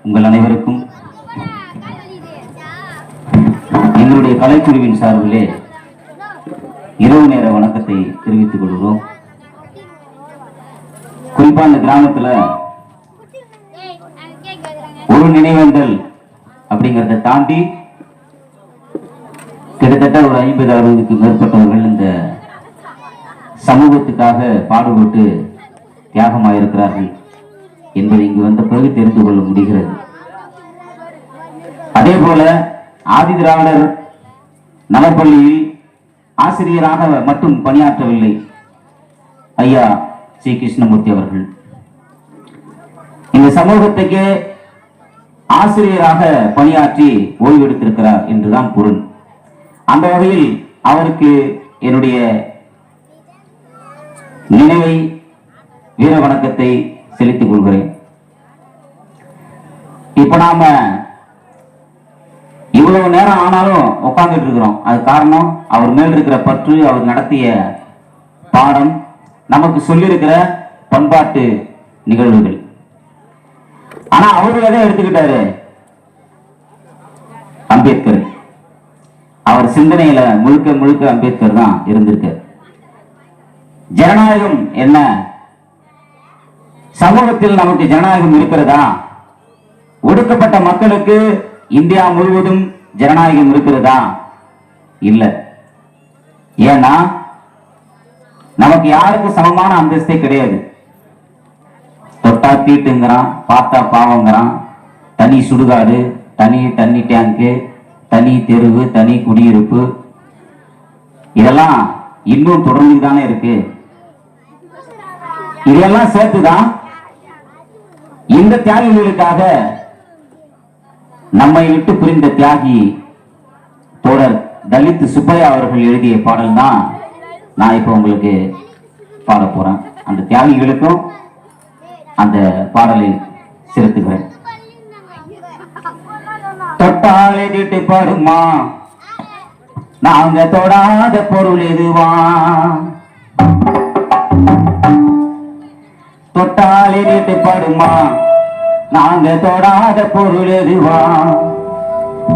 உங்கள் அனைவருக்கும் எங்களுடைய கலைக்குழுவின் சார்பிலே இரவு நேர வணக்கத்தை தெரிவித்துக் கொள்கிறோம். குறிப்பா இந்த கிராமத்துல ஒரு நினைவேந்தல் அப்படிங்கிறத தாண்டி கிட்டத்தட்ட ஒரு 50-60க்கு மேற்பட்டவர்கள் இந்த சமூகத்துக்காக பாடுபட்டு தியாகமாயிருக்கிறார்கள் என்பதை இங்கு வந்த பிறகு தெரிந்து கொள்ள முடிகிறது. அதே போல ஆதி திராவிடர் நலப்பள்ளியில் ஆசிரியராக மட்டும் பணியாற்றவில்லை ஐயா சி கிருஷ்ணமூர்த்தி அவர்கள். இந்த சமூகத்துக்கு ஆசிரியராக பணியாற்றி ஓய்வெடுத்திருக்கிறார் என்றுதான் பொருள். அந்த வகையில் அவருக்கு என்னுடைய நினைவை வீர வணக்கத்தை செலுத்திக் கொள்கிறேன். இப்ப நாம இவ்வளவு நேரம் ஆனாலும் உட்கார்ந்துட்டு இருக்கிறோம். அது காரணம் அவர் மேல் இருக்கிற பற்று, அவர் நடத்திய பாடம், நமக்கு சொல்லியிருக்கிற பண்பாட்டு நிகழ்வுகள். ஆனா அவரு எதை எடுத்துக்கிட்டாரு? அம்பேத்கர். அவர் சிந்தனையில முழுக்க முழுக்க அம்பேத்கர் தான் இருந்திருக்கார். ஜனநாயகம் என்ன? சமூகத்தில் நமக்கு ஜனநாயகம் இருக்கிறதா? ஒடுக்கப்பட்ட மக்களுக்கு இந்தியா முழுவதும் ஜனநாயகம் இருக்கிறதா? இல்ல. ஏன்னா நமக்கு யாருக்கு சமமான அந்தஸ்தே கிடையாது. தொட்டா தீட்டுங்கிறான், பார்த்தா பாவங்கிறான், தனி சுடுகாடு, தனி தண்ணி டேங்கு, தனி தெருவு, தனி குடியிருப்பு, இதெல்லாம் இன்னும் தொடர்ந்து தானே இருக்கு. இதெல்லாம் சேர்த்துதான் இந்த தியாகிகளுக்காக நம்மை விட்டு புரிந்த தியாகி தோழர் தலித் சுப்பையா அவர்கள் எழுதிய பாடல் தான் நான் இப்ப உங்களுக்கு பாட போறேன். அந்த தியாகிகளுக்கும் அந்த பாடலை செலுத்துகிறேன். தொட்டாலே தீட்டு பாடுமா, நாங்க தொடாத பொருள் எதுவா? தொட்டாலே தீட்டு பாடுமா, நாங்க தொடாத பொருள் எதுவா?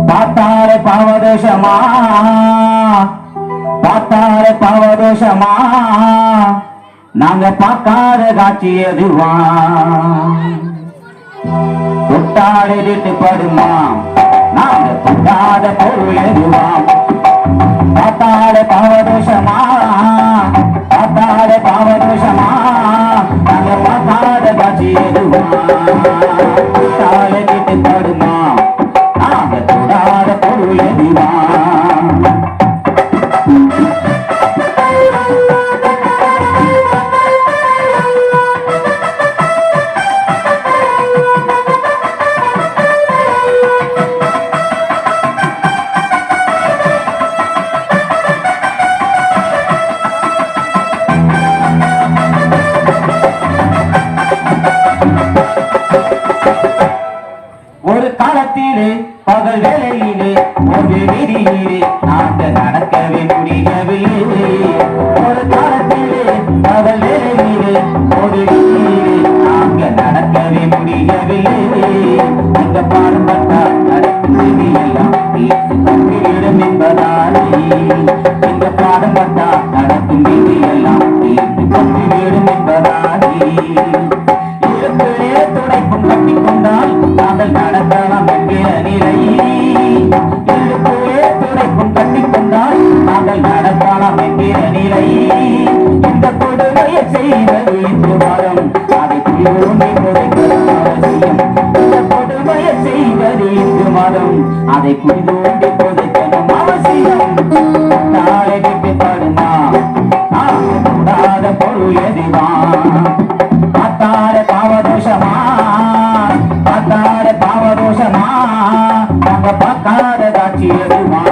பார்த்தாலே பாவதோஷமா, பார்த்தாலே பாவதோஷமா, நாங்க பார்க்காத காட்சி எதுவா? தொட்டாலே தீட்டு பாடுமா, நாங்க தொடாத பொருள் எதுவா? பார்த்தாலே பாவதோஷமா, பார்த்தாலே பாவதோஷமா, நாங்க பார்க்காத காட்சி எதுவா? தொட்டாலே தீட்டு பாடுமா, நாங்க தொடாத பொருள் எதுவா? பகல் வேளையிலே ஒரு வீதியிலே நாங்க நடக்கவே முடியவில்லை. ஒரு காலத்திலே பகல் வேளையிலே ஒரு வீதியிலே நாங்க நடக்கவே முடியவில்லை. இந்த பாடுபட்டா நடக்கும் விதியெல்லாம் தீர்த்துவிடும் என்பதாலே, இந்த பாடுபட்டா நடக்கும் விதியெல்லாம் தீர்த்துவிடும் என்பதாலே, இருப்பிலே துடைப்பும் கட்டிக் கொண்டால் நாங்கள் நடக்கலாம் என்கிற நிலை. இருப்பிலே துடைப்பும் கட்டிக் கொண்டால் நாங்கள் நடக்கலாம் என்கிற நிலை. இந்த கொடுமையை செய்வது இன்று வாரம், அதை புரிவோனே புதைக்கலாம் அவசியம். இந்த கொடுமையை செய்வது இன்று வாரம், அதை புரிதோண்டி புதைக்கணும் அவசியம். நாளை விட்டு பாடுமா, நான் கூடாத பொருள் எதுவா? பார்த்தாலே பாவதோஷமா, பார்த்தாலே பாவதோஷமா, நாங்க பார்க்காத காட்சி எதுவா?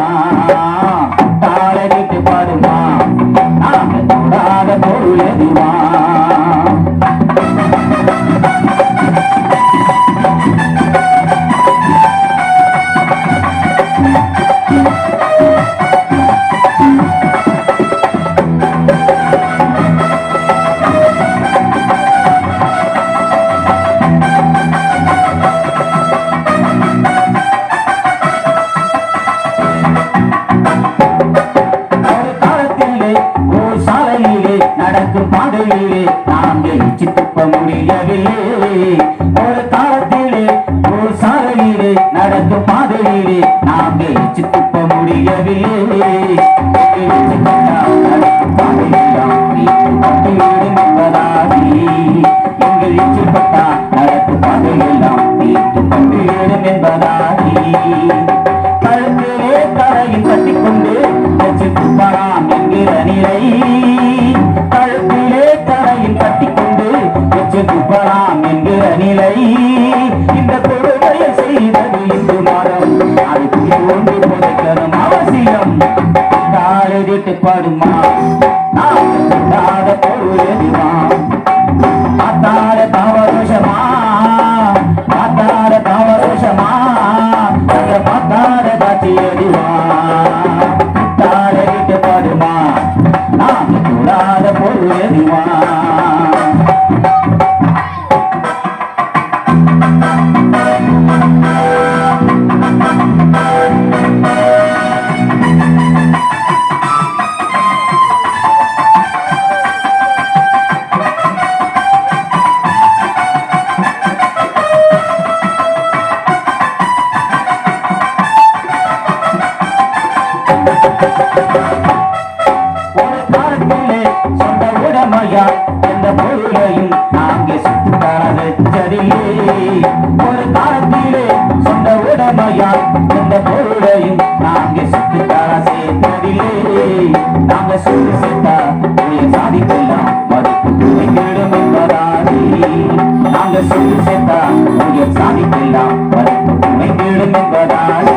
தாளை விட்டு பாடுமா, நாங்க தொடாத பொருள் எதுவா? வச்சு துப்ப முடியவில்லை. பாதையெல்லாம் நீட்டு பட்டு விடும் என்பதாதி. எங்கள் எச்சில் பட்டா நடப்பு பாதையெல்லாம் நீட்டு பட்டு விடும் என்பதாதி. கழுத்திலே கரையில் கட்டிக்கொண்டு எச்சில் துப்பலாம் என்கிற நிலை. கழுத்திலே கரையில் கட்டிக்கொண்டு எச்சில் துப்பலாம் என்கிற நிலை. இந்த கொடுமையை செய்தது இந்து மதம். அது ஒன்று புதைக்கணும் அவசியம். காலடிட்டு பாடுமா நாம் பொருள் எதுவா. மாத்தாட தாவரோஷமா மாத்தாட தாவரோஷமா அந்த மாத்தாட காட்சி எதுவா. காலடிட்டு பாடுமா நாம் கூடாத பொருள் எதுவா. ஒரு காலத்திலே சொந்த உடமையா எந்த பொருளையும் நாங்கே சுட்டுக்காரது சரியே. ஒரு காலத்திலே சொந்த உடமையா எந்த பொருளையும் நாங்கே சுட்டுக்கார சேர்த்ததில்லை. நாங்க சுட்டு சேர்த்தா சாதிக்கலாம் மதிப்பு துணைக்கிடும் என்பதாதி. நாங்க சுட்டு சேர்த்தா சாதிக்கலாம் மதிப்பு துணைக்கிடும் என்பதாதி.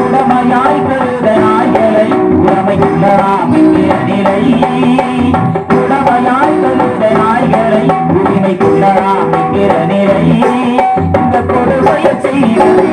உடமையாய் கருத நாய்களை உடமைக்குள்ளலாம் என்கிற நிலை. உடமையாய் கருத நாய்களை உரிமைக்குள்ளலாம் என்கிற நிலை. இந்த கொடுமையை செய்வது